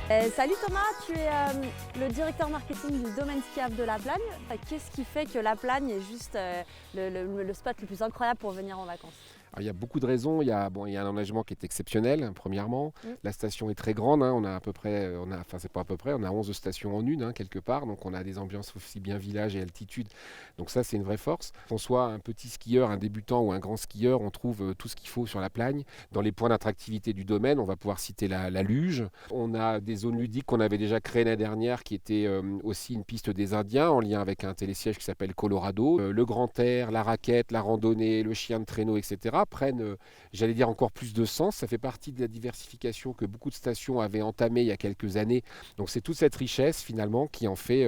Salut Thomas, tu es le directeur marketing du domaine skiable de La Plagne. Qu'est-ce qui fait que La Plagne est juste le spot le plus incroyable pour venir en vacances? Alors, il y a beaucoup de raisons. Il y a un enneigement qui est exceptionnel, premièrement. La station est très grande. On a à peu près, c'est pas à peu près, on a 11 stations en une, quelque part. Donc, on a des ambiances aussi bien village et altitude. Donc, ça, c'est une vraie force. Qu'on soit un petit skieur, un débutant ou un grand skieur, on trouve tout ce qu'il faut sur la Plagne. Dans les points d'attractivité du domaine, on va pouvoir citer la luge. On a des zones ludiques qu'on avait déjà créées l'année dernière, qui étaient aussi une piste des Indiens en lien avec un télésiège qui s'appelle Colorado. Le grand air, la raquette, la randonnée, le chien de traîneau, etc. prennent, j'allais dire, encore plus de sens. Ça fait partie de la diversification que beaucoup de stations avaient entamée il y a quelques années. Donc c'est toute cette richesse finalement qui en fait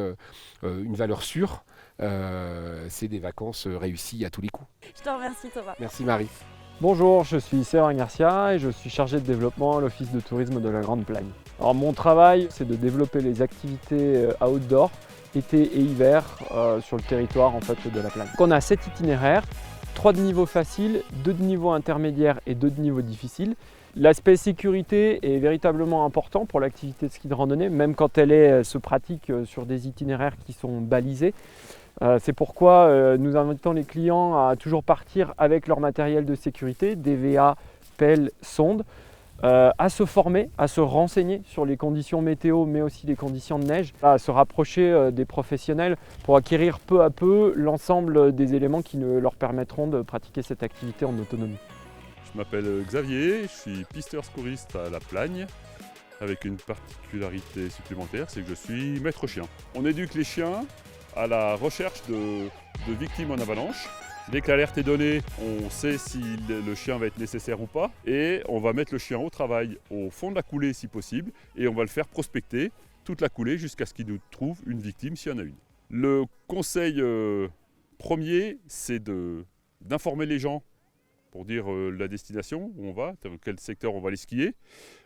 une valeur sûre. C'est des vacances réussies à tous les coups. Je te remercie Thomas. Merci Marie. Bonjour, je suis Sébastien Garcia et je suis chargé de développement à l'Office de tourisme de la Grande Plagne. Alors mon travail, c'est de développer les activités outdoor, été et hiver, sur le territoire de la Plagne. Donc on a 7 itinéraires, 3 de niveau facile, 2 de niveau intermédiaire et 2 de niveau difficile. L'aspect sécurité est véritablement important pour l'activité de ski de randonnée, même quand elle se pratique sur des itinéraires qui sont balisés. C'est pourquoi nous invitons les clients à toujours partir avec leur matériel de sécurité, DVA, pelle, sonde, à se former, à se renseigner sur les conditions météo, mais aussi les conditions de neige, à se rapprocher des professionnels pour acquérir peu à peu l'ensemble des éléments qui leur permettront de pratiquer cette activité en autonomie. Je m'appelle Xavier, je suis pisteur secouriste à La Plagne, avec une particularité supplémentaire, c'est que je suis maître chien. On éduque les chiens à la recherche de victimes en avalanche. Dès que l'alerte est donnée, on sait si le chien va être nécessaire ou pas, et on va mettre le chien au travail au fond de la coulée si possible, et on va le faire prospecter toute la coulée jusqu'à ce qu'il nous trouve une victime s'il y en a une. Le conseil premier, c'est d'informer les gens pour dire la destination où on va, dans quel secteur on va aller skier,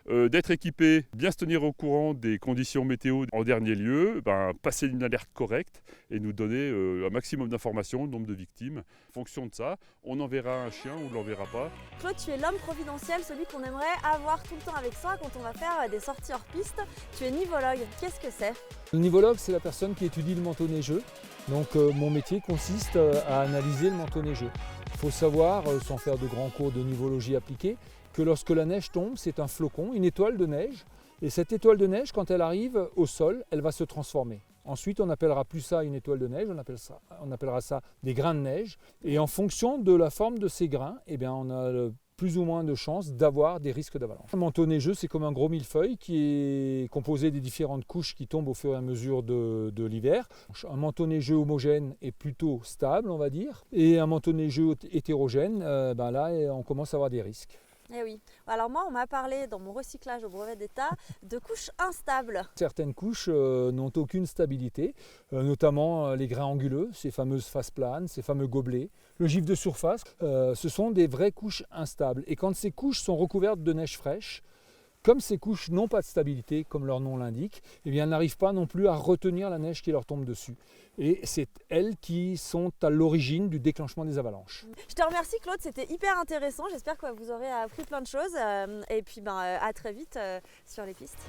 d'être équipé, bien se tenir au courant des conditions météo en dernier lieu, passer une alerte correcte et nous donner un maximum d'informations, le nombre de victimes. En fonction de ça, on enverra un chien ou on ne l'enverra pas. Claude, tu es l'homme providentiel, celui qu'on aimerait avoir tout le temps avec soi quand on va faire des sorties hors piste. Tu es nivologue, qu'est-ce que c'est? Le nivologue, c'est la personne qui étudie le manteau neigeux. Donc mon métier consiste à analyser le manteau neigeux. Il faut savoir, sans faire de grands cours de nivologie appliquée, que lorsque la neige tombe, c'est un flocon, une étoile de neige. Et cette étoile de neige, quand elle arrive au sol, elle va se transformer. Ensuite, on n'appellera plus ça une étoile de neige, on appellera ça des grains de neige. Et en fonction de la forme de ces grains, on a plus ou moins de chances d'avoir des risques d'avalanche. Un manteau neigeux, c'est comme un gros millefeuille qui est composé des différentes couches qui tombent au fur et à mesure de l'hiver. Un manteau neigeux homogène est plutôt stable, on va dire. Et un manteau neigeux hétérogène, là, on commence à avoir des risques. Eh oui. Alors moi, on m'a parlé dans mon recyclage au brevet d'État de couches instables. Certaines couches n'ont aucune stabilité, notamment les grains anguleux, ces fameuses faces planes, ces fameux gobelets. Le givre de surface, ce sont des vraies couches instables. Et quand ces couches sont recouvertes de neige fraîche, comme ces couches n'ont pas de stabilité, comme leur nom l'indique, elles n'arrivent pas non plus à retenir la neige qui leur tombe dessus. Et c'est elles qui sont à l'origine du déclenchement des avalanches. Je te remercie Claude, c'était hyper intéressant. J'espère que vous aurez appris plein de choses. Et puis à très vite sur les pistes.